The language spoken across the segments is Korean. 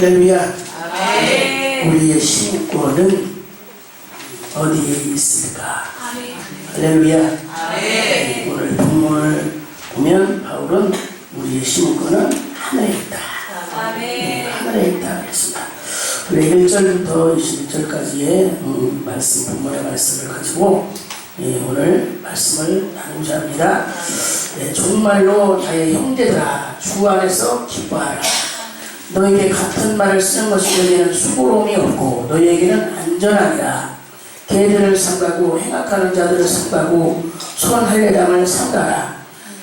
할렐루야. 아멘. 우리의 신권은 어디에 있을까? 할렐루야. 아멘. 오늘 본문을 보면 바울은 우리의 신권은 하늘에 있다. 아멘. 하늘에 있다 그랬습니다. 우리 1절부터 21절까지의 본문의 말씀을 가지고 오늘 말씀을 나누고자 합니다. 정말로 나의 형제들아 주 안에서 기뻐하라. 너에게 같은 말을 쓰는 것이 너에게는 수고로움이 없고 너에게는 안전하니라. 개들을 삼가고 행악하는 자들을 삼가고 손 할례당을 삼가라.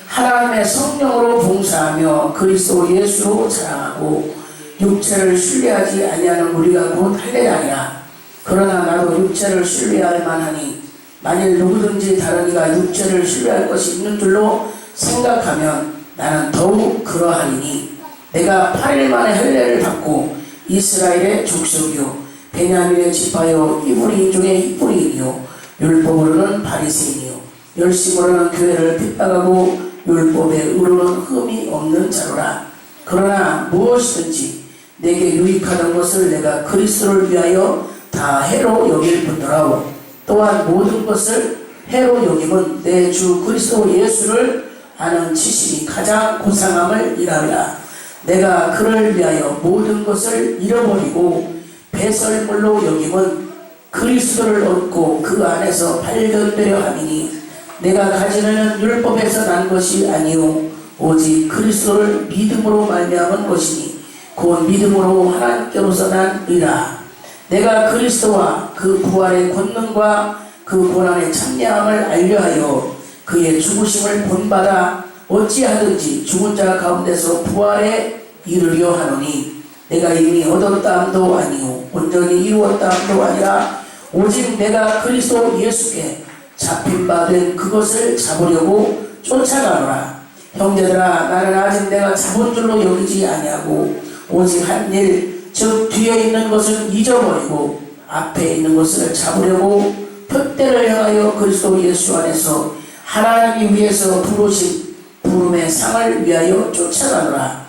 하나님의 성령으로 봉사하며 그리스도 예수로 자랑하고 육체를 신뢰하지 아니하는 우리가 곧 할례당이라. 그러나 나도 육체를 신뢰할 만하니 만일 누구든지 다른이가 육체를 신뢰할 것이 있는 줄로 생각하면 나는 더욱 그러하리니 내가 8일 만에 할례를 받고 이스라엘의 족속이요 베냐민의 지파요 이브리인 중에 히브리인이요 율법으로는 바리새인이요 열심으로는 교회를 핍박하고 율법에 의로는 흠이 없는 자로라. 그러나 무엇이든지 내게 유익하던 것을 내가 그리스도를 위하여 다 해로 여길 뿐더라오. 또한 모든 것을 해로 여김은 내 주 그리스도 예수를 아는 지식이 가장 고상함을 이라라. 내가 그를 위하여 모든 것을 잃어버리고 배설물로 여김은 그리스도를 얻고 그 안에서 발견되려 함이니 내가 가지는 율법에서 난 것이 아니요 오직 그리스도를 믿음으로 말미암은 것이니 곧 믿음으로 하나님께로서 난 의라. 내가 그리스도와 그 부활의 권능과 그 고난의 참여함을 알려하여 그의 죽으심을 본받아 어찌하든지 죽은 자 가운데서 부활에 이르려 하노니 내가 이미 얻었다 함도 아니요 온전히 이루었다 함도 아니라 오직 내가 그리스도 예수께 잡힌 바 된 그것을 잡으려고 쫓아가노라. 형제들아 나는 아직 내가 잡은 줄로 여기지 아니하고 오직 한 일 즉 뒤에 있는 것을 잊어버리고 앞에 있는 것을 잡으려고 표대를 향하여 그리스도 예수 안에서 하나님이 위해서 부르신 부름의 상을 위하여 쫓아가노라.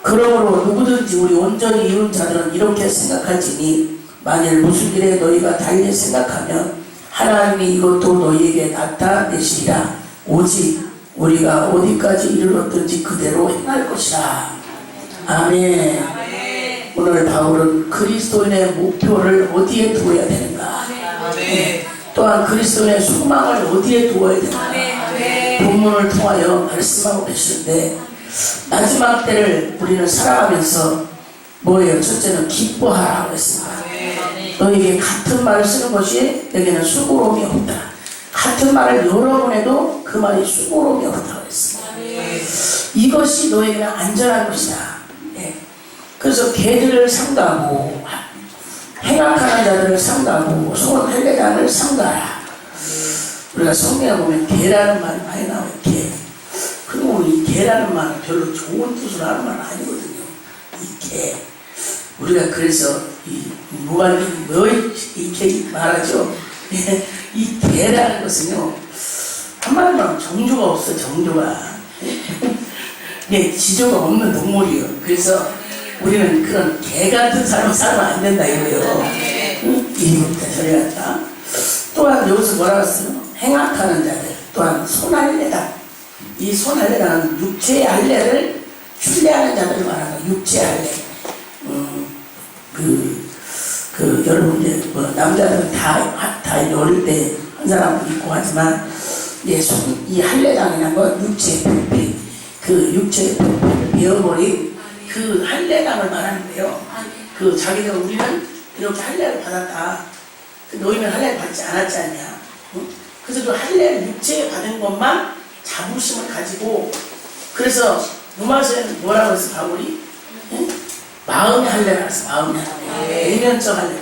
그러므로 누구든지 우리 온전히 이룬 자들은 이렇게 생각할지니 만일 무슨 일에 너희가 달리 생각하면 하나님이 이것도 너희에게 나타내시리라. 오직 우리가 어디까지 이르렀든지 그대로 행할 것이라. 아멘. 오늘 바울은 그리스도인의 목표를 어디에 두어야 되는가? 또한 그리스도인의 소망을 어디에 두어야 되는가? 본문을 통하여 말씀하고 계시는데 마지막 때를 우리는 살아가면서 뭐예요? 첫째는 기뻐하라고 했습니다. 너에게 같은 말을 쓰는 것이 내게는 수고로움이 없다. 같은 말을 여러 번 해도 그 말이 수고로움이 없다고 했습니다. 이것이 너에게는 안전한 것이다. 그래서 개들을 삼가고 행악하는 자들을 삼가고 손 할례당을 삼가라. 우리가 성경에 보면 개라는 말이 많이 나와요. 개. 그리고 이 개라는 말은 별로 좋은 뜻으로 하는 말은 아니거든요. 이 개. 우리가 그래서 이 무관리 뭐 이렇게 말하죠. 이 개라는 것은요 한마디로 하면 정조가 없어. 정조가. 지조가 없는 동물이에요. 그래서 우리는 그런 개 같은 삶을 살면 안 된다 이거예요. 이리부터 저리 갔다. 또한 여기서 뭐라고 했어요? 행악하는 자들. 또한 손할례당. 이 손할례당은 육체의 할례를 신뢰하는 자들을 말하는 거예요. 육체의 할례. 여러분 이제 뭐 남자들은 다 어릴 때 한 사람 있고 하지만 이 할례당이라는 건 육체의 표피. 그 육체의 표피를 베어버린 그 할례당을 말하는데요. 그 자기가 우리는 이렇게 할례를 받았다. 너희는 할례를 받지 않았지 않냐. 그래서 그 할례를 육체에 받은 것만 자부심을 가지고 그래서 로마서에는 뭐라고 했어 바울이? 마음의 할례가 있어. 마음의 할례. 내면적 할례.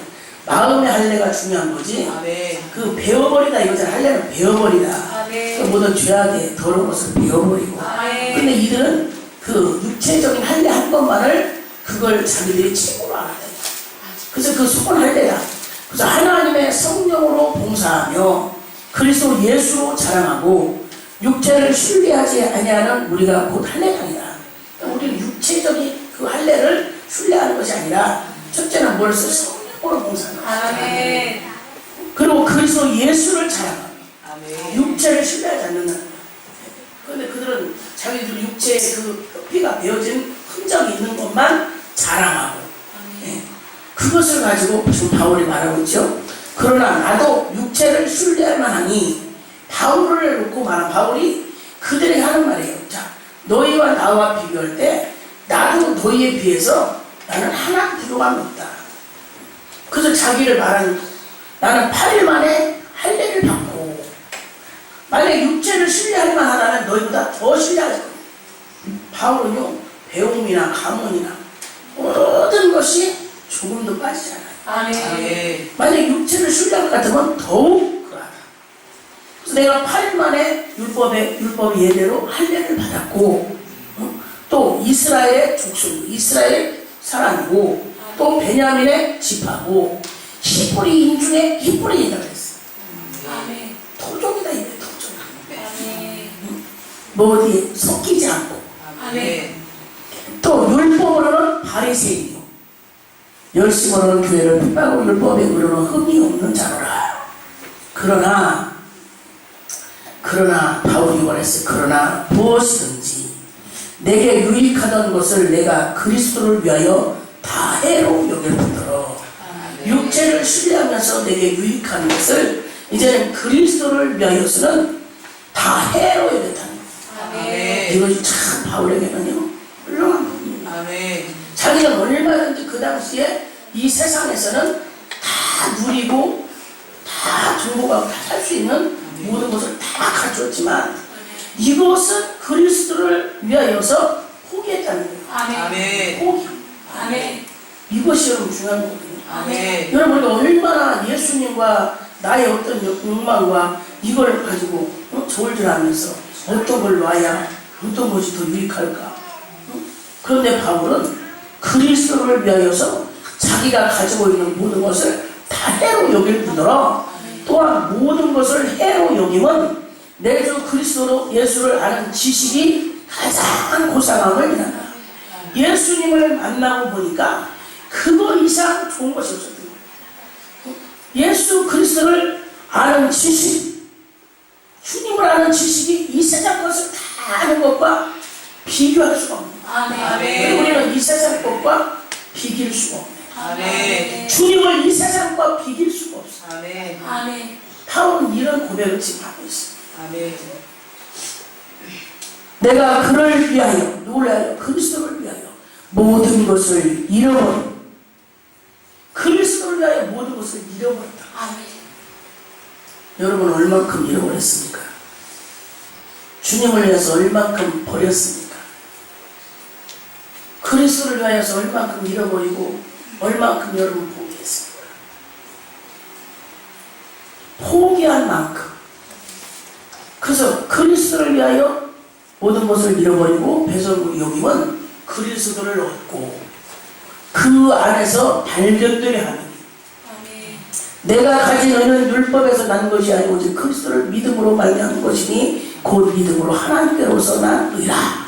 마음의 할례가 중요한 거지. 그 베어버리다 이거잖아. 할례는 베어버리다. 그 모든 죄악의 더러운 것을 베어버리고. 근데 이들은 그 육체적인 할례 한 것만을 그걸 자기들이 최고로 알아야 돼. 그래서 그 수건 할례다. 그래서 하나님의 성령으로 봉사하며 그리스도 예수로 자랑하고 육체를 신뢰하지 아니하는 우리가 곧 할례당이다. 우리는 육체적인 그 할례를 순례하는 것이 아니라 첫째는 뭘 써? 성령으로 봉사하는 거예요. 아멘. 그리고 그리스도 예수를 자랑하고 아멘. 육체를 신뢰하지 않는다는 거예요. 그런데 그들은 자기들 육체에 그 피가 베어진 흔적이 있는 것만 자랑하고 예. 그것을 가지고 지금 바울이 말하고 있죠. 그러나 나도 육체를 신뢰할 만하니 바울을 놓고 말한 바울이 그들에게 하는 말이에요. 자, 너희와 나와 비교할 때 나도 너희에 비해서 나는 하나 부족함이 없다. 그래서 자기를 말하는 거예요. 나는 8일 만에 할례를 받고 만약 육체를 신뢰할 만하다면 너희보다 더 신뢰할 거예요. 바울은요 배움이나 가문이나 모든 것이 조금도 빠지지 않아요. 아멘. 아멘. 만약 육체를 신뢰할 것 같으면 더욱 그러하다. 그래서 내가 8일 만에 율법의 예대로 할례를 받았고 또 이스라엘의 족속, 이스라엘 사람이고 또 베냐민의 지파고 히브리인 중에 히브리인이라고 했어요. 아멘. 토종이다 이게 토종. 아멘. 뭐 어디 섞이지 않고 아멘. 또 율법으로는 바리새인이요 열심으로는 교회를 핍박하고 율법에 의로는 흠이 없는 자로라. 그러나 바울이 원했어요. 그러나 무엇이든지 내게 유익하던 것을 내가 그리스도를 위하여 다 해로 여길 뿐더러 육체를 신뢰하면서 내게 유익한 것을 이제는 그리스도를 위하여서는 다 해로 여겼다는 거예요. 아멘. 이것이 참 바울에게는요 훌륭한 부분입니다. 아멘. 자기는 얼마든지 그 당시에 이 세상에서는 다 누리고 다 정보가 다 살 수 있는 모든 것을 다 갖추었지만 이것은 그리스도를 위하여서 포기했다는 거예요. 아멘. 아멘. 포기. 아멘. 이것이 여러분 중요한 거거든요. 아멘. 여러분 얼마나 예수님과 나의 어떤 욕망과 이걸 가지고 저울질하면서 어떤 걸 놔야 어떤 것이 더 유익할까. 그런데 바울은 그리스도를 위하여서 자기가 가지고 있는 모든 것을 다 해로 여길 뿐더러 또한 모든 것을 해로 여김은 내 주 그리스도 예수를 아는 지식이 가장 고상함을 인한다. 예수님을 만나고 보니까 그거 이상 좋은 것이 없었던 거예요. 예수 그리스도를 아는 지식, 주님을 아는 지식이 이 세상 것을 다 아는 것과 비교할 수가 없는 거예요. 아멘. 아멘. 우리는 이 세상 것과 비길 수가 없어요. 아멘. 주님을 이 세상과 비길 수가 없어요. 아멘. 아멘. 바울은 이런 고백을 지금 하고 있어요. 아멘. 내가 그를 위하여, 누구를 위하여? 그리스도를 위하여 모든 것을 잃어버려. 그리스도를 위하여 모든 것을 잃어버렸다. 아멘. 여러분 얼만큼 잃어버렸습니까? 주님을 위해서 얼만큼 버렸습니까? 그리스도를 위하여서 얼만큼 잃어버리고 얼만큼 여러분 포기했습니까? 포기한 만큼. 그래서 그리스도를 위하여 모든 것을 잃어버리고 배설물 여김은 그리스도를 얻고 그 안에서 발견되게 하는 아멘. 내가 가진 의는 율법에서 난 것이 아니고 오직 그리스도를 믿음으로 말미암은 것이니 곧 믿음으로 하나님께로서 난 의라.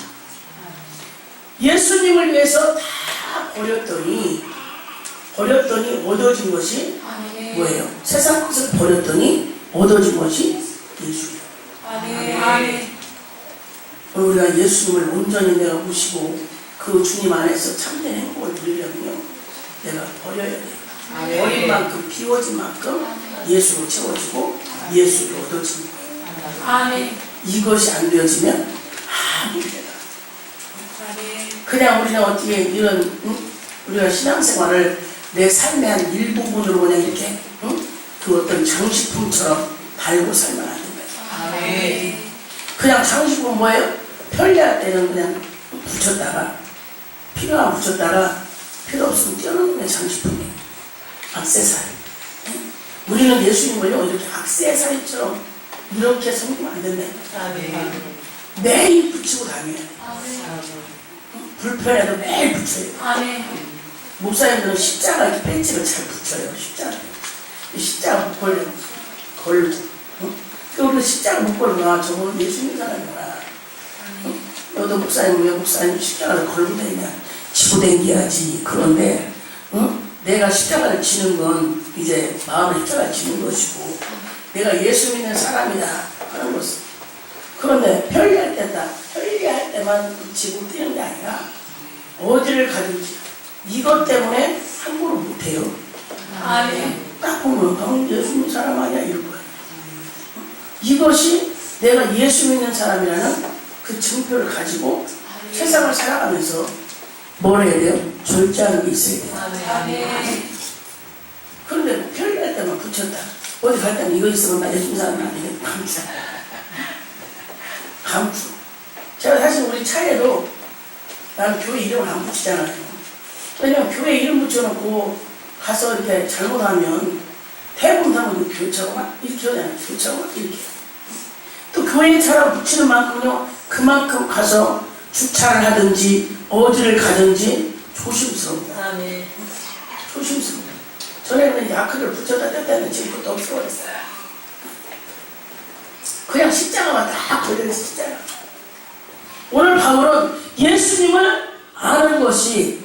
예수님을 위해서 다 버렸더니 얻어진 것이 아멘. 뭐예요? 세상 것을 버렸더니 얻어진 것이 예수예요. 아멘. 아멘. 우리가 예수님을 온전히 내가 모시고 그 주님 안에서 참된 행복을 누리려면요 내가 버려야 돼요. 아멘. 버린 만큼 비워진 만큼 예수로 채워지고 예수로 얻어지는 거예요. 아멘. 이것이 안 되어지면 아무 데나 아멘. 그냥 우리는 어떻게 이런 우리가 신앙생활을 내 삶의 한 일부분으로 그냥 이렇게 그 어떤 장식품처럼 달고 살면 안 된다. 아멘. 그냥 장식품 뭐예요? 편리할 때는 그냥 붙였다가 필요하면 붙였다가 필요 없으면 떼어놓는 게 장식품이에요. 액세서리. 우리는 예수님을요 이렇게 액세서리처럼 이렇게 섬기면 안 된다. 아멘. 매일 붙이고 다녀야 돼. 아멘. 불편해도 매일 붙여요. 아멘. 목사님들은 십자가 이렇게 벤치를 잘 붙여요. 십자가 못 걸고. 그리고 십자가 못 걸고 저거는 예수님 사람이구나. 너도 목사님 왜 목사님 십자가를 걸고 다니냐. 치부댕겨야지. 그런데 내가 십자가를 지는 건 이제 마음의 십자가를 지는 것이고 내가 예수 믿는 사람이다 하는 것은. 그런데 편리할 때다. 편리할 때만 지고 뛰는 게 아니라 어디를 가든지 이것 때문에 함부로 못해요. 아멘. 딱 보면 너 예수 믿는 사람 아니야 이럴 거야. 이것이 내가 예수 믿는 사람이라는 그 증표를 가지고 세상을 살아가면서 뭘 해야 돼요? 절제하는 게 있어야 돼요. 아멘. 그런데 뭐 편리할 때만 붙였다. 어디 갈 때는 이거 있으면 나 예수 믿는 사람이 아니겠다. 감추. 감추. 제가 사실 우리 차에도 나는 교회 이름을 안 붙이잖아요. 왜냐면 교회 이름 붙여놓고 가서 이렇게 잘못하면 대부분 사람은 교회차고 막 이렇게 하잖아요. 교회차고 막 이렇게. 또 교회 차라고 붙이는 만큼은요, 그만큼 가서 주차를 하든지 어디를 가든지 조심스럽다. 아멘. 조심스럽다. 전에는 이제 아크를 붙였다 뗐다는 지금부터 없어버렸어요. 그냥 십자가만 딱 걸려있어, 십자가. 오늘 바울은 예수님을 아는 것이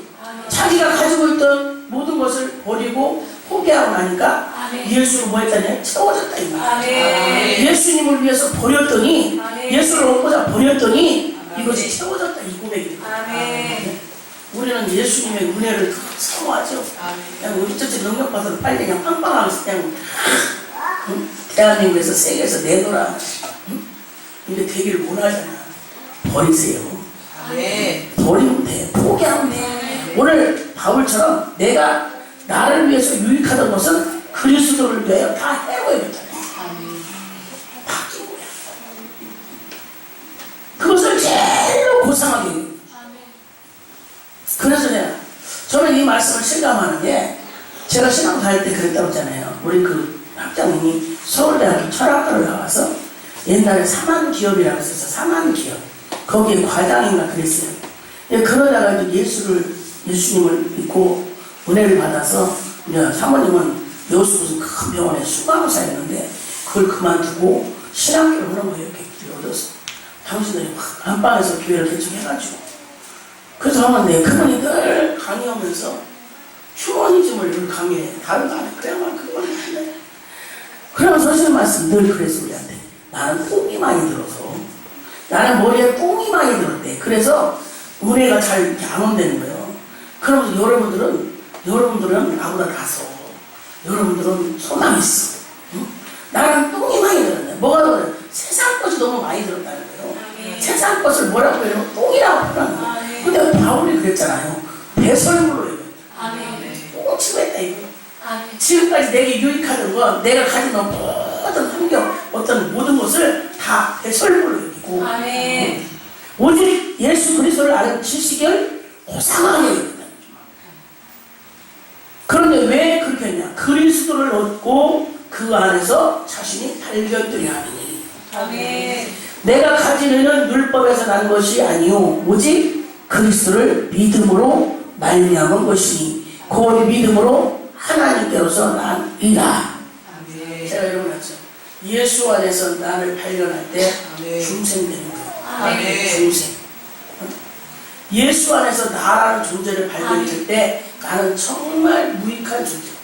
자기가 가지고 있던 모든 것을 버리고 포기하고 나니까 아멘. 예수를 뭐 했다냐? 채워졌다 이 말이야. 아멘. 예수님을 위해서 버렸더니 아멘. 예수를 얻고자 버렸더니 이것이 채워졌다 이 고백이. 아멘. 우리는 예수님의 은혜를 더 사모하죠. 그냥 우리처럼 능력받아서 빨리 그냥 빵빵하게 그냥 대한민국에서 세계에서 내놓으라. 근데 되기를 원하잖아. 버리세요. 아멘. 버리면 돼. 포기하면 돼. 오늘 바울처럼 내가 나를 위해서 유익하던 것은 그리스도를 위하여 다 해고해줬잖아요. 바뀐 거야. 그것을 제일로 고상하게 해요. 그래서 저는 이 말씀을 실감하는 게 제가 신앙 다닐 때 그랬다고 했잖아요. 우리 그 학장님이 서울대학교 철학과를 나와서 옛날에 사만기업이라고 했어요. 사만기업. 거기에 과장인가 그랬어요. 그러다가 이제 예수님을 믿고 은혜를 받아서 이제 사모님은 여수 무슨 큰 병원에 수강사였는데 그걸 그만두고 신학교를 하는 거예요. 객기를 얻어서. 당신들이 안방에서 교회를 개척해가지고. 그래서 하는데 그분이 늘 강의하면서 휴머니즘을 강의해. 다른 거 안 해. 그래야만 그걸 한대. 그러면 선생님 말씀 늘 그래서 우리한테 나는 뽕이 많이 들어서 나는 머리에 뽕이 많이 들었대. 그래서 은혜가 잘 이렇게 안 온다는 거예요. 그러면서 여러분들은 나보다 나서 여러분들은 소망있어. 응? 나는 뽕이 많이 들었네. 뭐가 들었냐? 세상 것이 너무 많이 들었다는 거예요. 세상 것을 뭐라고 해요? 뽕이라고 하는 거예요. 근데 바울이 그랬잖아요. 배설물로 해요. 뽕치고 했다 이거. 지금까지 내게 유익하던 건 내가 가진 모든 환경, 어떤 모든 것을 다 배설물로 여기고 오직 예수 그리스도를 아는 지식을 고상하게 여긴다. 그런데 왜 그렇게 했냐? 그리스도를 얻고 그 안에서 자신이 발견되려 하느니. 내가 가진 의는 율법에서 난 것이 아니요 오직 그리스도를 믿음으로 말미암은 것이니 곧 믿음으로 하나님께로서 난이라. 제가 여러분한테 예수 안에서 나를 발견할 때 중생되는 거예요. 중생. 예수 안에서 나라는 존재를 발견할 때 나는 정말 무익한 존재입니다.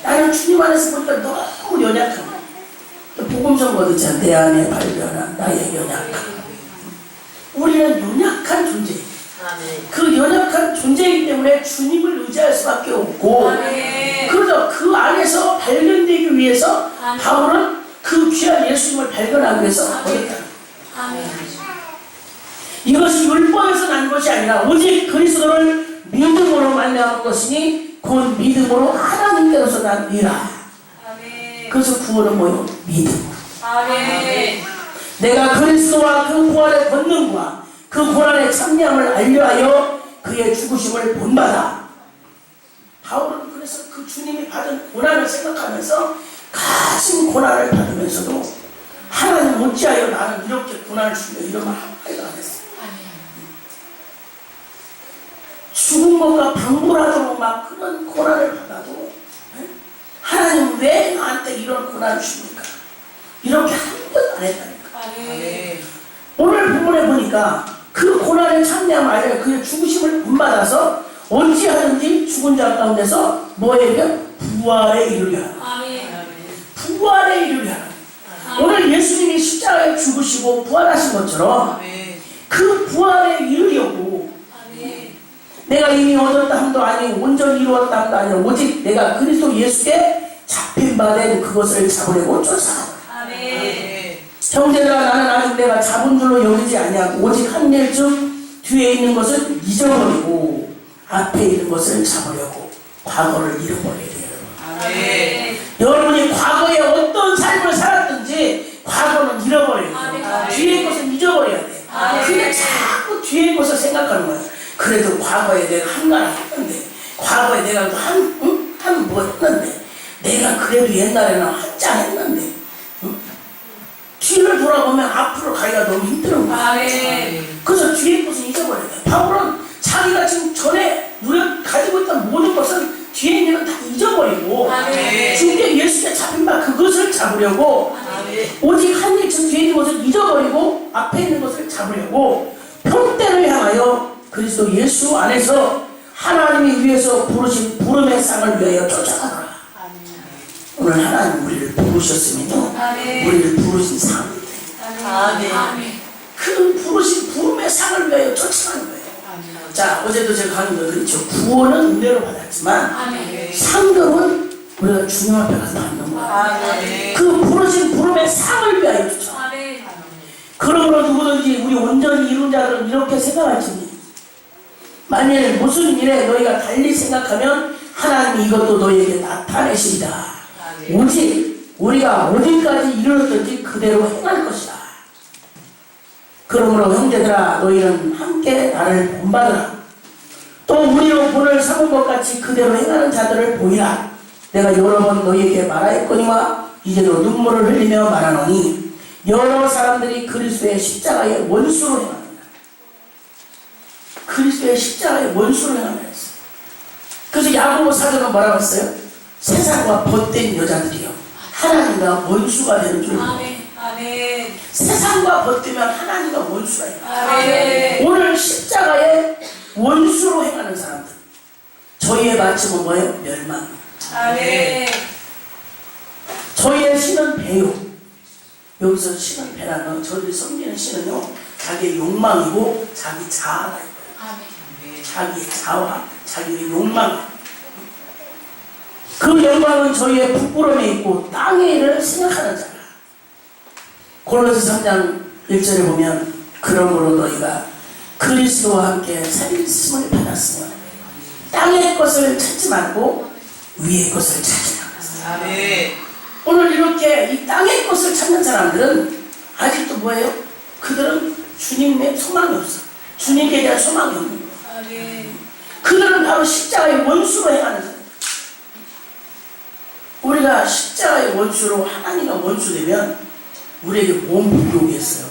나는 주님 안에서 보니까 너무 연약한 거예요. 복음 선거 듣잖아. 내 안에 발견한 나의 연약함. 우리는 연약한 존재예요. 그 연약한 존재이기 때문에 주님을 의지할 수밖에 없고 그래서 그 안에서 발견되기 위해서 바울은 그 귀한 예수님을 발견하기 위해서 버렸다. 이것이 율법에서 난 것이 아니라 오직 그리스도를 믿음으로 말미암은 것이니 곧 믿음으로 하나님께로서 난이라. 그래서 구원은 뭐예요? 믿음. 내가 그리스도와 그 부활의 권능과 그 고난의 참여함을 알려하여 그의 죽으심을 본받아. 바울은 그래서 그 주님이 받은 고난을 생각하면서 가진 고난을 받으면서도 하나님 어찌하여 나는 이렇게 고난을 주며 이런 말 한마디도 안 했어. 죽은 것과 방불하도록 막 그런 고난을 받아도 하나님 왜 나한테 이런 고난을 주십니까? 이렇게 한 번도 안 했다니까. 오늘 본문에 보니까 그 고난에 참여함 알려 그의 죽으심을 본받아서 어찌하든지 죽은 자 가운데서 뭐에게 부활에 이르려 하라. 아멘. 부활에 이르려 하라. 오늘 예수님이 십자가에 죽으시고 부활하신 것처럼 아멘. 그 부활에 이르려고 아멘. 내가 이미 얻었다 함도 아니고 온전히 이루었다 함도 아니라 오직 내가 그리스도 예수께 잡힌 바 된 그것을 잡으려고 쫓아가라. 아멘. 형제들아 나는 아직 내가 잡은 줄로 여기지 아니하고 오직 한 일쯤 뒤에 있는 것을 잊어버리고 앞에 있는 것을 잡으려고 과거를 잃어버려야 돼요. 아멘. 여러분이 과거에 어떤 삶을 살았든지 과거는 잃어버려야 돼요. 아멘. 뒤에 것은 잊어버려야 돼요. 아멘. 근데 자꾸 뒤에 것을 생각하는 거예요. 그래도 과거에 내가 한가를 했는데 과거에 내가 한 뭐 했는데 내가 그래도 옛날에는 한장 했는데 뒤를 돌아보면 앞으로 가기가 너무 힘든 거야. 아멘. 그래서 뒤에 것은 잊어버려야 돼. 바울은 자기가 지금 전에 가지고 있던 모든 것은 뒤에 있는 건 다 잊어버리고 아멘. 주께 예수께 잡힌 바 그것을 잡으려고 아멘. 오직 한 일쯤 뒤에 있는 것을 잊어버리고 앞에 있는 것을 잡으려고 평대를 향하여 그리스도 예수 안에서 하나님이 위해서 부르신 부름의 상을 위하여 쫓아가라. 오늘 하나님 우리를 부르셨으면요 아멘. 우리를 부르신 상입니다. 아멘. 아멘. 그 부르신 부름의 상을 위하여 쫓아가는 거예요. 자, 어제도 제가 강의를 드렸죠. 구원은 은혜로 받았지만 아멘. 상급은 우리가 주님 앞에 가서 받는 거예요. 아멘. 그 부르신 부름의 상을 위하여 쫓아가. 아멘. 그러므로 누구든지 우리 온전히 이룬 자들은 이렇게 생각할지니 만일 무슨 일에 너희가 달리 생각하면 하나님이 이것도 너희에게 나타내시리라. 오직 우리가 어디까지 이르렀든지 그대로 행할 것이다. 그러므로 형제들아 너희는 함께 나를 본받으라. 또 우리로 본을 삼은 것 같이 그대로 행하는 자들을 보이라. 내가 여러 번 너희에게 말하였거니와 이제도 눈물을 흘리며 말하노니 여러 사람들이 그리스도의 십자가의 원수로 행합니다. 그리스도의 십자가의 원수로 행합니다. 그래서 야고보 사도는 뭐라고 했어요? 세상과 벗된 여자들이요 하나님과 원수가 되는 줄. 아멘. 아멘. 세상과 벗되면 하나님과 원수가 있다. 아멘. 오늘 십자가의 원수로 행하는 사람들 저희의 마침은 뭐예요? 멸망. 아멘. 저희의 신은 배요. 여기서 신은 배라는 저희들이 섬기는 신은요 자기의 욕망이고 자기 자아가 있어요. 아멘. 자기의 자아, 자기의 욕망. 그 영광은 저희의 부끄러움에 있고 땅의 일을 생각하는 자라. 골로새 3장 1절에 보면 그러므로 너희가 그리스도와 함께 살리심을 받았으면 땅의 것을 찾지 말고 위의 것을 찾으라. 아멘. 오늘 이렇게 이 땅의 것을 찾는 사람들은 아직도 뭐예요? 그들은 주님의 소망이 없어. 주님께 대한 소망이 없는 거예요. 아멘. 그들은 바로 십자가의 원수로 행하는 사람. 우리가 십자가의 원수로 하나님과 원수 되면 우리에게 뭔 부족이 있어요?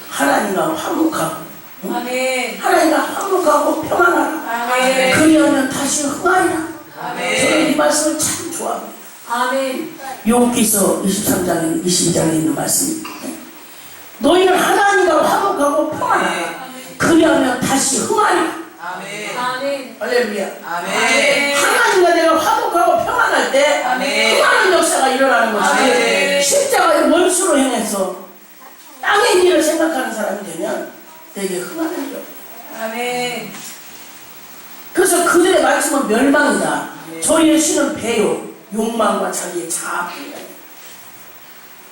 하나님과 화목하고 아멘. 하나님과 화목하고 평안하라. 아멘. 그리하면 다시 흥하리라. 아멘. 저는 이 말씀을 참 좋아합니다. 아멘. 욥기서 23장에 22장에 있는 말씀입니다. 너희는 하나님과 화목하고 평안하라. 그리하면 다시 흥하리라. 아멘. 아멘. 할렐루야. 아멘. 하나님과 내가 화목하고 평안할 때 아멘. 흥하는 역사가 일어나는 것이지. 아멘. 십자가의 원수로 행해서 땅의 일을 생각하는 사람이 되면 되게 흥하는 일이 없다. 아멘. 그래서 그들의 말씀은 멸망이다. 저희의 신은 배요, 욕망과 자기의 자아입니다.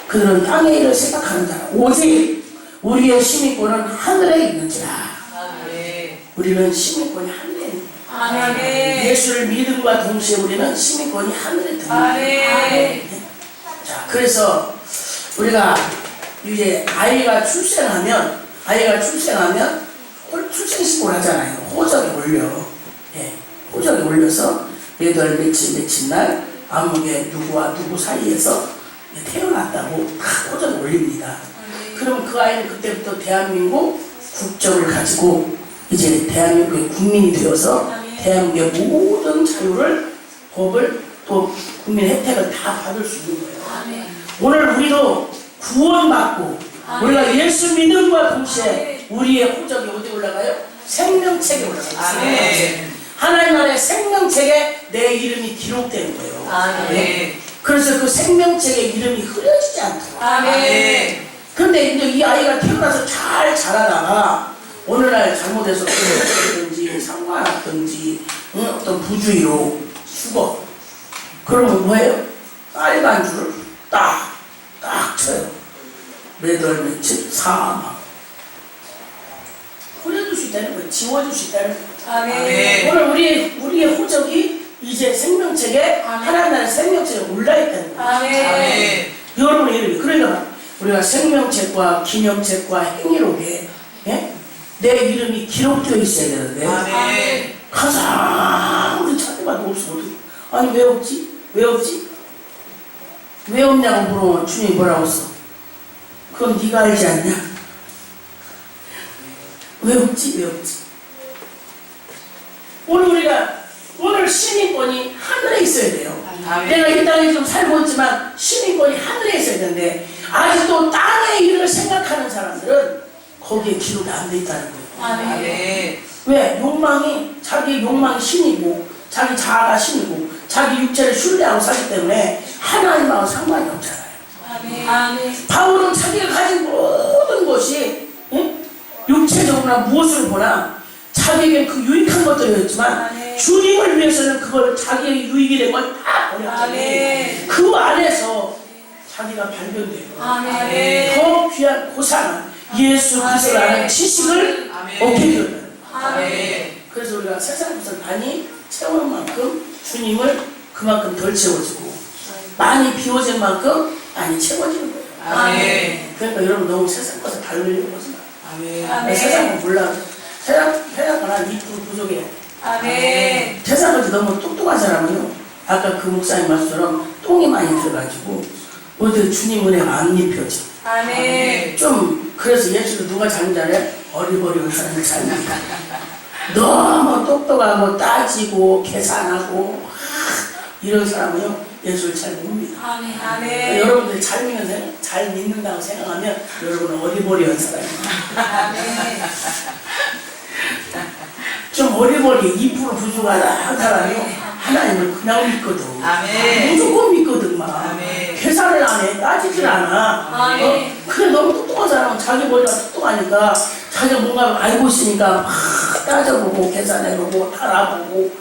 그들은 땅의 일을 생각하는 자라. 오직 우리의 시민권은 하늘에 있는지라. 아멘. 우리는 시민권이 하늘에 있는 거예요. 아멘. 예수를 믿음과 동시에 우리는 시민권이 하늘에 있는 거예요. 아멘. 자, 그래서 우리가 이제 아이가 출생하면 출생신고를 하잖아요. 호적에 올려. 예, 호적에 올려서 몇 월 며칠 날 암흑에 누구와 누구 사이에서 태어났다고 다 호적에 올립니다. 그러면 그 아이는 그때부터 대한민국 국적을 가지고 이제 대한민국의 국민이 되어서 대한민국의 모든 자유를, 법을, 또 국민 혜택을 다 받을 수 있는 거예요. 아멘. 오늘 우리도 구원받고 우리가 예수 믿음과 동시에 우리의 호적이 어디 올라가요? 생명책에 올라가요. 아멘. 생명책. 하나님 나라의 생명책에 내 이름이 기록되는 거예요. 아멘. 그래서 그 생명책에 이름이 흐려지지 않도록. 아멘. 근데 이제 이 아이가 태어나서 잘 자라다가 어느 날 잘못해서 든지 상관없든지 어떤 부주의로 죽어. 그러면 뭐예요? 빨간줄을 딱 쳐요. 몇 월 며칠 사망. 버려줄 수 있다는 거예요. 지워줄 수 있다는 거예요. 아멘. 오늘 우리의 호적이 이제 생명책에 하나님 나라의 생명책에 올라있다는 거예요. 아멘. 여러분의 이름이. 그러니까 우리가 생명책과 기념책과 행위록에 내 이름이 기록되어 있어야 되는데 아멘. 가장 우리 찾아봐도 없어. 아니 왜 없지? 왜 없지? 왜 없냐고 물어보면 주님이 뭐라고 했어? 그건 네가 알지 않냐? 왜 없지? 왜 없지? 오늘 시민권이 하늘에 있어야 돼요. 아멘. 내가 이 땅에 좀 살고 있지만 시민권이 하늘에 있어야 되는데 아직도 땅의 일을 생각하는 사람들은 거기에 기록이 안 돼 있다는 거예요. 아멘. 왜? 자기 욕망이 신이고 자기 자아가 신이고 자기 육체를 신뢰하고 살기 때문에 하나님하고 상관이 없잖아요. 아멘. 아멘. 바울은 자기가 가진 모든 것이 육체적으로나 무엇을 보나 자기에게 그 유익한 것들이었지만 아멘. 주님을 위해서는 그걸 자기의 유익이 된 걸 다 버렸더니 아멘. 그 안에서 자기가 발견되고 아멘. 더 귀한 고상한 예수 그리스도를 아는 아멘. 지식을 아멘. 얻게 되었다. 아멘. 그래서 우리가 세상 것을 많이 채우는 만큼 주님을 그만큼 덜 채워지고 많이 비워진 만큼 많이 채워지는 거예요. 아멘. 그러니까 여러분 너무 세상 것을 닮으려고 하지 마. 아멘. 아멘. 세상 거 몰라. 세상 거는 2% 부족해. 아멘. 세상 것이 너무 똑똑한 사람은요. 아까 그 목사님 말씀처럼 똥이 많이 들어가지고 어디 주님 은혜가 안 입혀져. 아멘. 좀 그래서 예수도 누가 잘못 잘해? 어리버리한 사람이 잘못. 너무 똑똑하고 따지고 계산하고 이런 사람은요 예수를 잘 못 믿어. 아멘. 아멘. 여러분들이 잘 믿는다고 생각하면 여러분은 어리버리한 사람이에요. 아멘. 좀 어리버리 2% 부족하다 한 사람이요 하나님을 그냥 믿거든. 아멘. 무조건 믿거든 막. 아멘. 계산을 안 해. 따지질 않아. 아멘. 그래 너무 똑똑한 사람은 자기 머리가 똑똑하니까 자기가 뭔가 알고 있으니까 막 따져보고 계산해보고 알아보고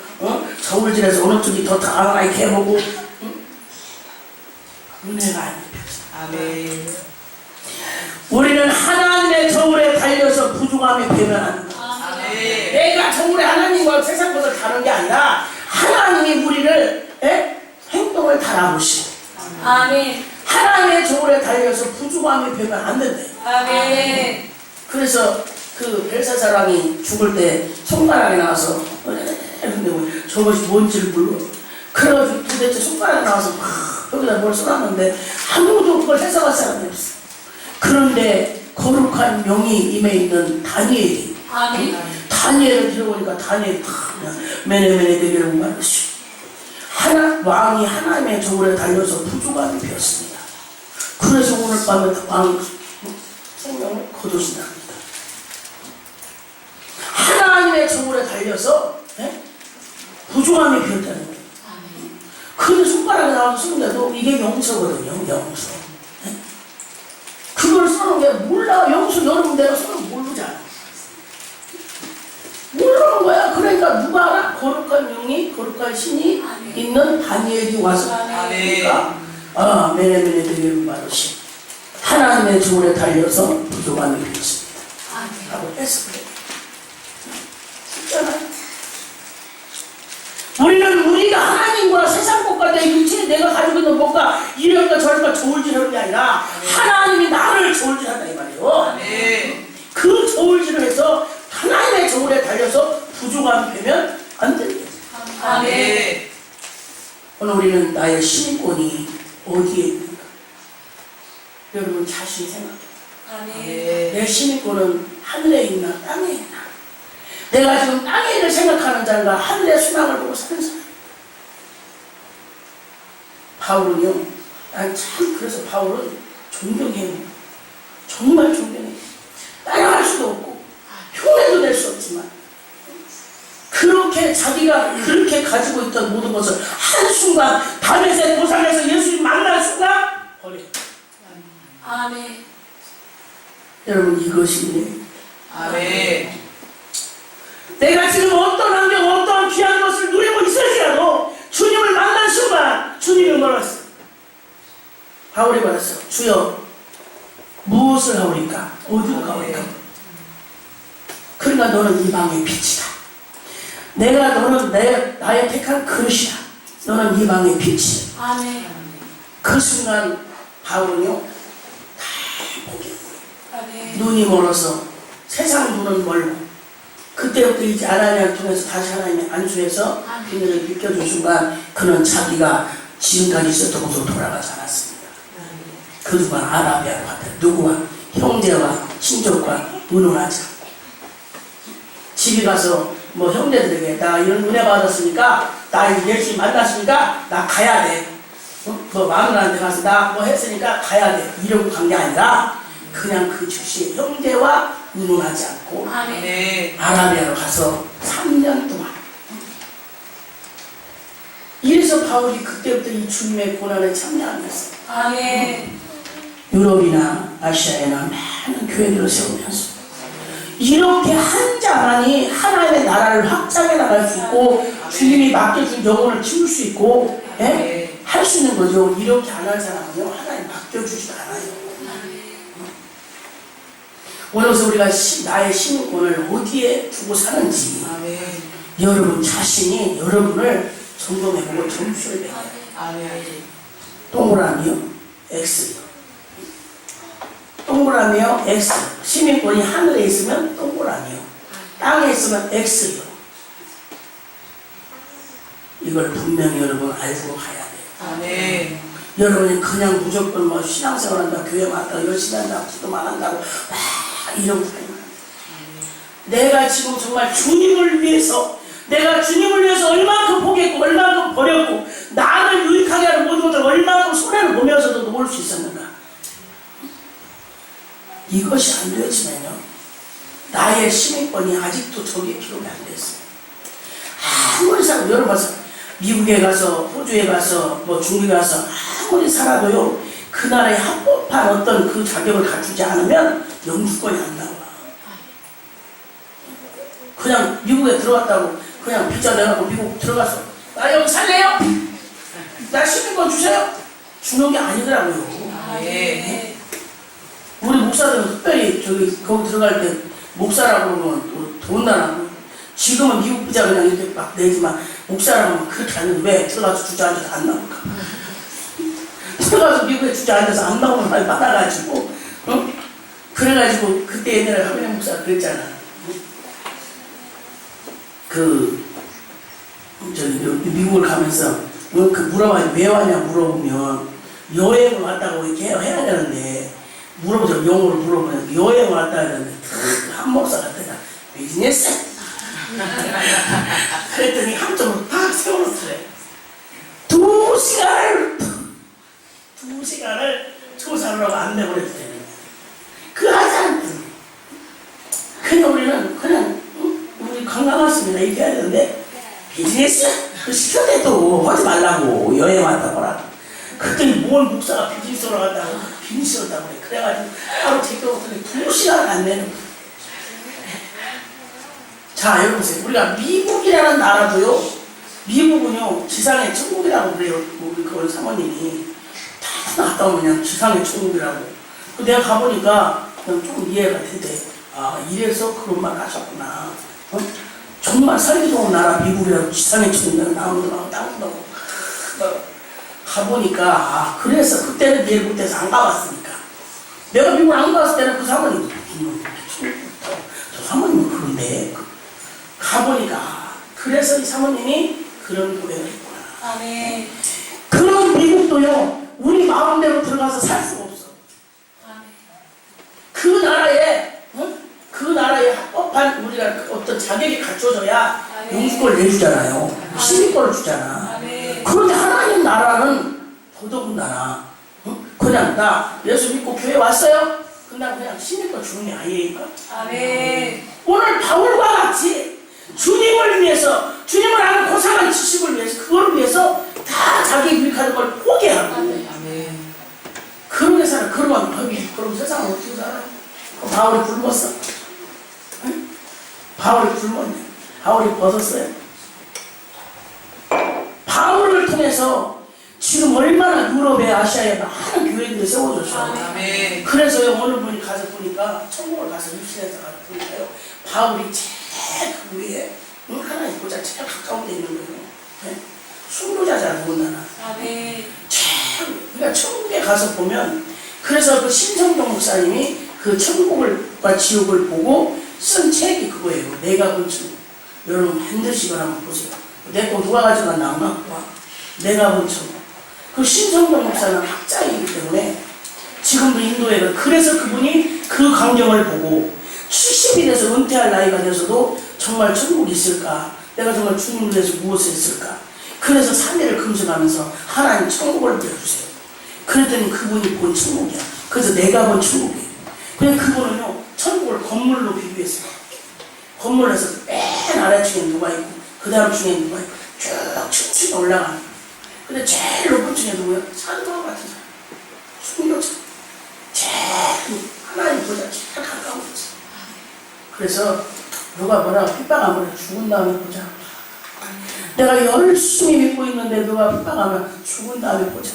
저울질해서 어느 쪽이 더 다가가 이렇게 해보고 은혜가 안 입혀져. 아멘. 우리는 하나님의 저울에 달려서 부족함이 되면 안 된다. 아멘. 내가 저울에 하나님과 세상 것을 다른 게 아니라 하나님이 우리를 행동을 달아보시고 아멘. 하나님의 저울에 달려서 부족함이 되면 안 된다. 아멘. 그래서 그 벨사사랑이 죽을 때 손가락이 나와서 근데 저것이 뭔지를 몰라. 그래가지고 도대체 손가락이 나와서 막 여기다 뭘 써놨는데 아무도 그걸 해석할 사람이 없어. 그런데 거룩한 명이 임해 있는 다니엘이 다니엘을 들어보니까 다니엘이 그냥 메네메네 되기를 말했어. 왕이 하나님의 저울에 달려서 부족함이 되었습니다. 그래서 오늘 밤에 왕이 생명을 거두신다 합니다. 하나님의 저울에 달려서 부족함이 되었다는 거예요. 근데 손가락에 나와서 쓰는데도 이게 영서거든요. 영서. 그걸 써놓은 게 몰라. 영서 여러분 내가 써놓은 모르잖아. 모르는 거야. 그러니까 누가 알아? 거룩한 영이 거룩한 신이 있는 다니엘이 와서 하니까 메네메네 되기를 말하시 하나님의 저울에 달려서 부족함이 되었습니다. 라고 해서 그래. 쉽잖아요. 우리는 우리가 하나님과 세상 것과 내 육체에 내가 가지고 있는 것과 이럴까 저럴까 저울질하는 게 아니라 하나님이 나를 저울질한다 이 말이에요. 아멘. 그 저울질을 해서 하나님의 저울에 달려서 부족함이 되면 안 됩니다. 아멘. 오늘 우리는 나의 시민권이 어디에 있는가? 여러분 자신이 생각해요. 아멘. 내 시민권은 하늘에 있나 땅에 있나? 내가 지금 땅에 있는 생각하는 자인가 하늘의 순항을 보고 사는 사람. 바울은요, 난 참 그래서 바울은 존경해요. 정말 존경해요. 따라갈 수도 없고 수 없지만 그렇게 자기가 그렇게 가지고 있던 모든 것을 한순간 다메섹 도상에서 예수님 만난 순간 버려. 아멘. 여러분 이것이 아멘. 내가 지금 어떤 환경 어떠한 귀한 것을 누리고 있을지라도 주님을 만난 순간 주님이 뭐라고 했어요? 바울이 말했어요. 주여 무엇을 하오리까? 어디로 가오리까? 그러니까 너는 이방의 빛이다. 너는 나의 택한 그릇이다. 너는 이방의 빛이다. 아멘. 그 순간 바울은요 다 포기했어요. 아멘. 눈이 멀어서 세상 눈은 멀고 그때부터 이제 아나니아를 통해서 다시 하나님의 안수해서 그녀를 비켜준 순간 그는 자기가 지금까지 있었던 곳으로 돌아가지 않았습니다. 그 누가 아라비아로 갔다. 누구와? 형제와 친족과 의논하지 않고 집에 가서 뭐 형제들에게 나 이런 은혜 받았으니까 나 이제 예수님 만났으니까 나 가야 돼. 뭐 마누라한테 가서 나 뭐 했으니까 가야 돼. 이러고 간 게 아니라 그냥 그 즉시 형제와 의논하지 않고 아멘. 아라비아로 가서 3년 동안 이래서 바울이 그때부터 이 주님의 고난에 참여하면서 아멘. 유럽이나 아시아에나 많은 교회들을 세우면서 이렇게 한 자만이 하나님의 나라를 확장해 나갈 수 있고 주님이 맡겨준 영혼을 키울 수 있고 할 수 있는 거죠. 이렇게 안 할 사람은요 하나님 맡겨주지도 않아요. 오늘서 우리가 나의 신권을 어디에 두고 사는지 아멘. 여러분 자신이 여러분을 점검해보고 점수를 매겨요. 아멘. 동그라미요 X요. 동그라미요 X. 시민권이 하늘에 있으면 동그라미요. 땅에 있으면 X요. 이걸 분명히 여러분 알고 가야 돼요. 아멘. 여러분이 그냥 무조건 뭐 신앙생활 한다, 교회 왔다, 열심히 한다, 기도만 한다고 막 이런 거 내가 지금 정말 주님을 위해서 얼마큼 포기했고 얼마큼 버렸고 나를 유익하게 하는 모든 것들 얼마큼 손해를 보면서도 놓을 수 있었는가. 이것이 안 되어지면요 나의 시민권이 아직도 저기에 기록이 안 됐어요. 아무리 살아도 여러분 봐서 미국에 가서 호주에 가서 뭐 중국에 가서 아무리 살아도요 그 나라에 합법한 어떤 그 자격을 갖추지 않으면 영주권이 안 나와. 그냥 미국에 들어갔다고 그냥 비자 내갖고 미국 들어가서 나 여기 살래요? 나 시민권 주세요? 주는 게 아니더라고요. 아멘. 우리 목사들은 특별히 거기 들어갈 때 목사라고 그러면 돈 나라고 지금은 미국 비자 그냥 이렇게 막 내지만 목사라고 하면 그렇게 안 해도 왜 들어가서 주저앉아서 안 나올까? 들어가서 미국에 주저앉아서 안 나오는 말이 많아가지고 그래가지고 그때 옛날에 하빈 목사가 그랬잖아. 미국을 가면서 물어봐요. 왜 왔냐 물어보면 여행을 왔다고 이렇게 해야 되는데 물어보죠. 영어로 물어보면 여행 왔다 하는데 한 목사가 그냥 비즈니스 그랬더니 한쪽으로 딱 세워놓더래. 2시간을 조사를 하고 안 내버렸대. 그 하자는 그냥 우리는 우리 건강했습니다 이렇게 해야 되는데 비즈니스? 그 시켜대도 하지 말라고 여행 왔다 보라. 그랬더니 뭔 목사가 비즈니스로 갔다고 비즈니스로 갔다고 그래. 그래가지고 바로 제껴놓더니 2시간 안 내는 거야. 자 여러분 보세요. 우리가 미국이라는 나라도요 미국은요 지상의 천국이라고 그래요. 우리 그런 사모님이 다 갔다 오면 그냥 지상의 천국이라고. 내가 가보니까 그냥 좀 이해가 되대. 아 이래서 그런 말 하셨구나. 정말 살기 좋은 나라 미국이라고 지상의 천국이라고 나무도 나오고 땅도 나오고 가보니까 아 그래서 그때는 이해 못해서 안 가봤으니까. 내가 미국 안 갔을 때는 그 사모님 저 사모님은 그런데 가보니까 그래서 이 사모님이 그런 고백을 했구나. 아멘. 그런 미국도요 우리 마음대로 들어가서 살 수가 없어. 아멘. 그 나라에 합법한 우리가 어떤 자격이 갖춰져야 아멘. 영주권을 내주잖아요. 시민권을 주잖아. 아멘. 그런데 하나님 나라는 더더군다나 그냥 나 예수 믿고 교회 왔어요? 그냥 시민권 주는 게 아니니까. 아멘. 오늘 바울과 같이 주님을 위해서, 주님을 아는 고상한 지식을 위해서, 그걸 위해서 다 자기 유익하는 걸 포기하고 아멘. 그렇게 살아. 그러면 그럼 세상은 어떻게 살아요? 바울이 굶었어. 응? 바울이 굶었네. 바울이 벗었어요. 바울을 통해서 지금 얼마나 유럽에 아시아에 많은 교회들이 세워졌어요. 아멘. 그래서 어느 분이 가서 보니까 천국을 가서 입신해서 가서 보니까요, 바울이 제일 그 위에 하나님 보자 제일 가까운 데 있는 거예요. 네? 순교자잖아, 더군다나. 아멘. 그러니까 천국에 가서 보면, 그래서 그 신성동 목사님이 그 천국과 지옥을 보고 쓴 책이 그거예요. 내가 본 천국. 여러분 반드시 이걸 한번 보세요. 내 거 누가 가져갔나? 내가 본 천국. 그 신성동 목사는 학자이기 때문에 지금도 인도에, 그래서 그분이 그 광경을 보고 70이 돼서 은퇴할 나이가 돼서도 정말 천국이 있을까? 내가 정말 주님을 위해서 무엇을 했을까? 그래서 3일을 금식하면서 하나님 천국을 보여주세요. 그랬더니 그분이 본 천국이야. 그래서 내가 본 천국이에요. 그래서 그분은요, 천국을 건물로 비교했어요. 건물에서 맨 아래층에 누가 있고, 그 다음 층에 누가 있고, 쭉 층층이 올라가는. 근데 제일 높은 층에 누구예요? 사도 같은 사람. 순교자. 제일 하나님 보자 제일 가까운 곳. 그래서 누가 뭐라고 핍박하면 죽은 다음에 보자. 내가 열심히 믿고 있는데 누가 핍박하면 죽은 다음에 보자.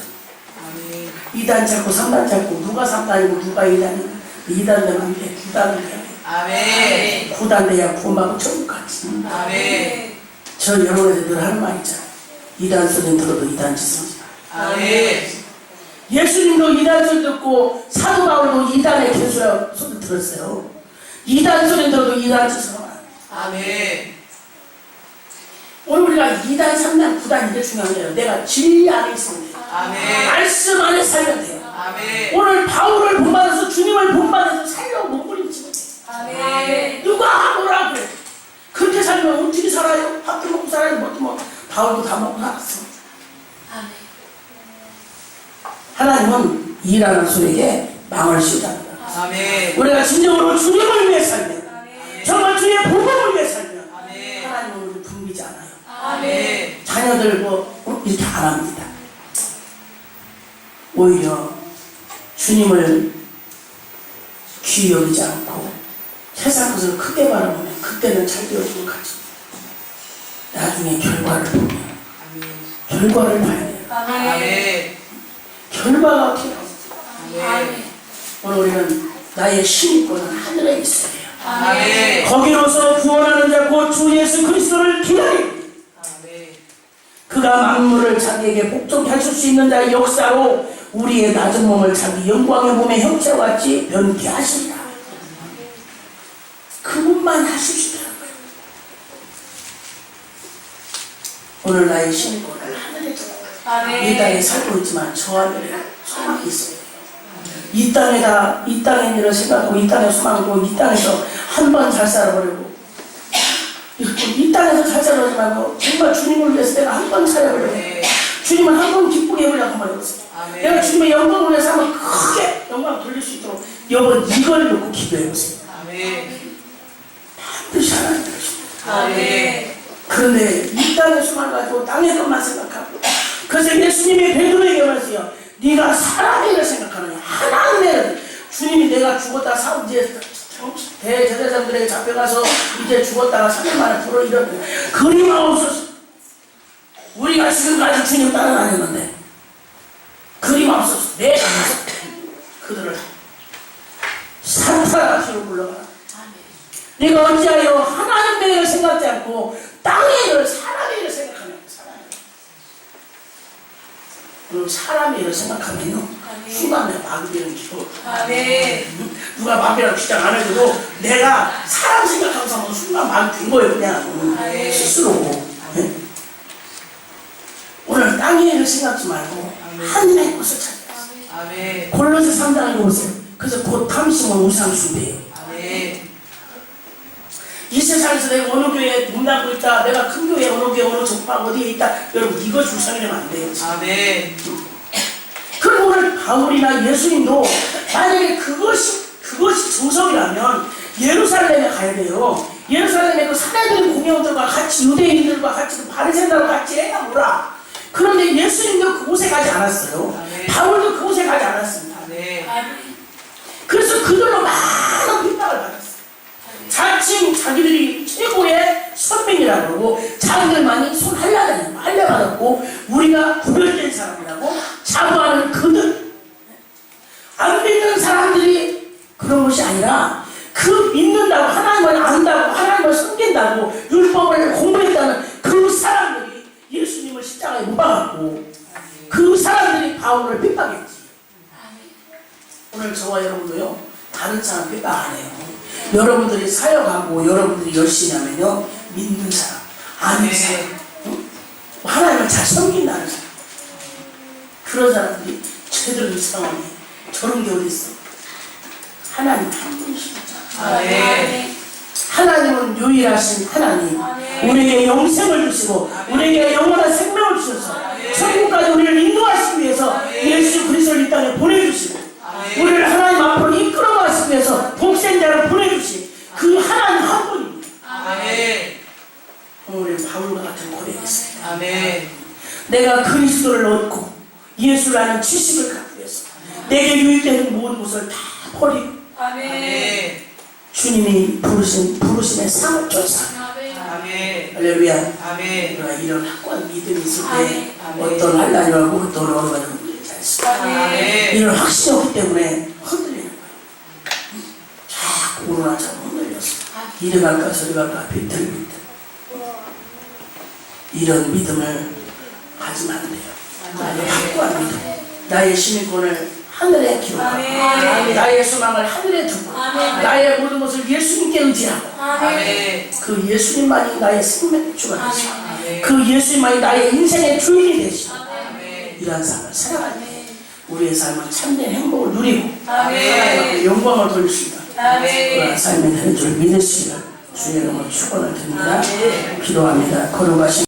아멘. 2단 잡고 3단 잡고 누가 3단이고 누가 2단이고 2단 되면 안 돼. 9단을 돼야 돼. 아멘. 9단 돼야 구원받고 천국 가지. 아멘. 저 여러분한테 늘 하는 말 있잖아. 2단 소리 들어도 2단 짓은 아멘. 예수님도 2단 소리 듣고 사도 바울도 2단의 개수라고 소리 들었어요. 2단 소리 들어도 2단 짓은 아멘. 오늘 우리가 2단, 3단, 9단 이게 중요한 거예요. 내가 진리 안에 있으면 돼요. 아멘. 말씀 안에 살면 돼요. 아멘. 오늘 바울을 본받아서 주님을 본받아서 살려고 몸부림치면 돼요. 아멘. 누가 뭐라 그래. 그렇게 살면 어떻게 살아요? 밥도 먹고 살아요. 뭐도 뭐 바울도 다 먹고 살았어. 아멘. 하나님은 일하는 소리에 망을 씌우답니다. 아멘. 우리가 진정으로 주님을 위해 살면, 정말 주의 복음을 위해 살면 아멘. 하나님은 우리 붐비지 않아요. 아멘. 자녀들 뭐 이렇게 안 합니다. 오히려 주님을 귀히 여기지 않고 세상 것을 크게 바라보면 그때는 잘 되어지는 거지. 나중에 결과를 보면 결과를 봐야 돼요. 아멘. 결과가 어떻게 나오지? 아멘. 오늘 우리는 나의 신권은 하늘에 있어야 돼요. 아멘. 거기로서 구원하는 자 곧 주 예수 그리스도를 기다립니다. 아멘. 그가 만물을 자기에게 복종케 하실 수 있는 자의 역사로 우리의 낮은 몸을 자기 영광의 몸의 형체와 같이 변케 하시리라. 그분만 하실 수 있다는 거예요. 오늘 나의 신권을 하늘에 두고 이 땅에 살고 있지만 저 하늘에 소망이 있어야 돼요. 이 땅의 일을 생각하고 이 땅의 소망으로 이 땅에서 한 번 잘 살아보려고, 이 땅에서 잘 살아보지 말고 정말 주님을 위해서 내가 한 번 살아보려고, 주님을 한 번 기쁘게 해보려고 한번 해보세요. 내가 주님의 영광을 위해서 한번 크게 영광을 돌릴 수 있도록 여러분 이걸 놓고 기도해보세요. 아멘. 반드시 하나님 되십니다. 아멘. 그런데 이 땅의 수만 가지고 땅의 것만 생각하고, 그래서 예수님이 베드로에게 말했어요. 네가 사람의 일을 생각하느냐 하나님의 일을. 주님이 내가 죽었다 이제 대제사장들에게 잡혀가서 이제 죽었다가 3일 만에 불어 일어나는 그림하옵소서. 우리가 지금까지 주님 따라다녔는데 그림하옵소서. 내가 그들을 산타라시로 불러가라. 네가 어찌하여 하나님의 일을 생각지 않고 땅의 일을, 사람의 일을 생각하냐. 오늘 사람의 일을 생각하면요, 순간에 마귀되는 기도. 아멘. 누가 마귀라고 주장 안 해도 내가 사람 생각하면서 하면 순간 마귀 된 거예요. 그냥 스스로. 네? 오늘 땅의 일을 생각지 말고 하늘의 것을 찾아요. 아멘. 골로새 3장을 보세요. 그래서 곧 탐심은 우상숭배예요. 아멘. 이 세상에서 내가 어느 교회에 문 닫고 있다, 내가 큰 교회 어느 교회 어느 족박 어디에 있다, 여러분 이거 중상이라면 안 돼요. 아멘. 그리고 오늘 바울이나 예수님도 만약에 그것이 정석이라면 예루살렘에 가야 돼요. 예루살렘에 그 사내들 공영들과 같이 유대인들과 같이 그 바리새인들과 같이 해가 뭐라. 그런데 예수님도 그곳에 가지 않았어요. 아멘. 바울도 그곳에 가지 않았습니다. 아멘. 아멘. 그래서 그들로 많은 핍박을 받았어요. 자칭 자기들이 최고의 선민이라고 그러고 자기들만이 손 할례 받았고 우리가 구별된 사람이라고 자부하는 그들. 안 믿는 사람들이 그런 것이 아니라 그 믿는다고 하나님을 안다고 하나님을 섬긴다고 율법을 공부했다는 그 사람들이 예수님을 십자가에 못 박았고 그 사람들이 바울을 핍박했지. 오늘 저와 여러분도요 다른 사람 핍박 안 해요. 여러분들이 사역하고 여러분들이 열심히 하면요 믿는 사람, 아는 사람, 응? 하나님을 잘 섬긴다는 사람, 그런 사람들이 제대로 상황이 저런 게 어디 있어? 하나님 한 분이시죠. 아멘. 하나님은 유일하신 하나님. 아멘. 우리에게 영생을 주시고 우리에게 영원한 생명을 주셔서 천국까지 우리를 인도하시기 위해서 예수 그리스도를 이 땅에 보내주시고 우리를 하나님 앞으로 이끌어가시기 위해서 복생자를 보내주신 그 하나님 한 분입니다. 아멘. 오늘 바울과 같은 고백이었습니다. 아멘. 내가 그리스도를 얻고 예수를 아는 지식을 갖기 위해서 내게 유익되는 모든 것을 다 버리고 아멘. 아멘. 주님이 부르심의 상을 쫓아 아멘. 아멘. 할렐루야. 아멘. 우리가 이런 확고한 믿음이 있을 때 아멘. 어떤 한란이라고 어떤 어려움을 흔들리지 않습니다. 아멘. 이런 확신이 없기 때문에 흔들리는 거예요. 자꾸 오르나 자꾸 흔들렸어. 이리 갈까 저리 갈까 비틀비틀. 이런 믿음을 가지면 안 돼요. 확고한 믿음. 나의 시민권을 하늘에 기록하고 아멘. 나의 소망을 하늘에 두고 아멘. 나의 모든 것을 예수님께 의지하고 아멘. 그 예수님만이 나의 생명의 주가 되시고 아멘. 그 예수님만이 나의 인생의 주인이 되시고 아멘. 이러한 삶을 살아가야 돼. 우리의 삶은 참된 행복을 누리고 아멘. 하나님께 영광을 돌립니다. 아멘. 그러한 삶의 되는 줄 믿으시기를 주의 이름으로 축원을 드립니다. 아멘. 기도합니다. 거룩하신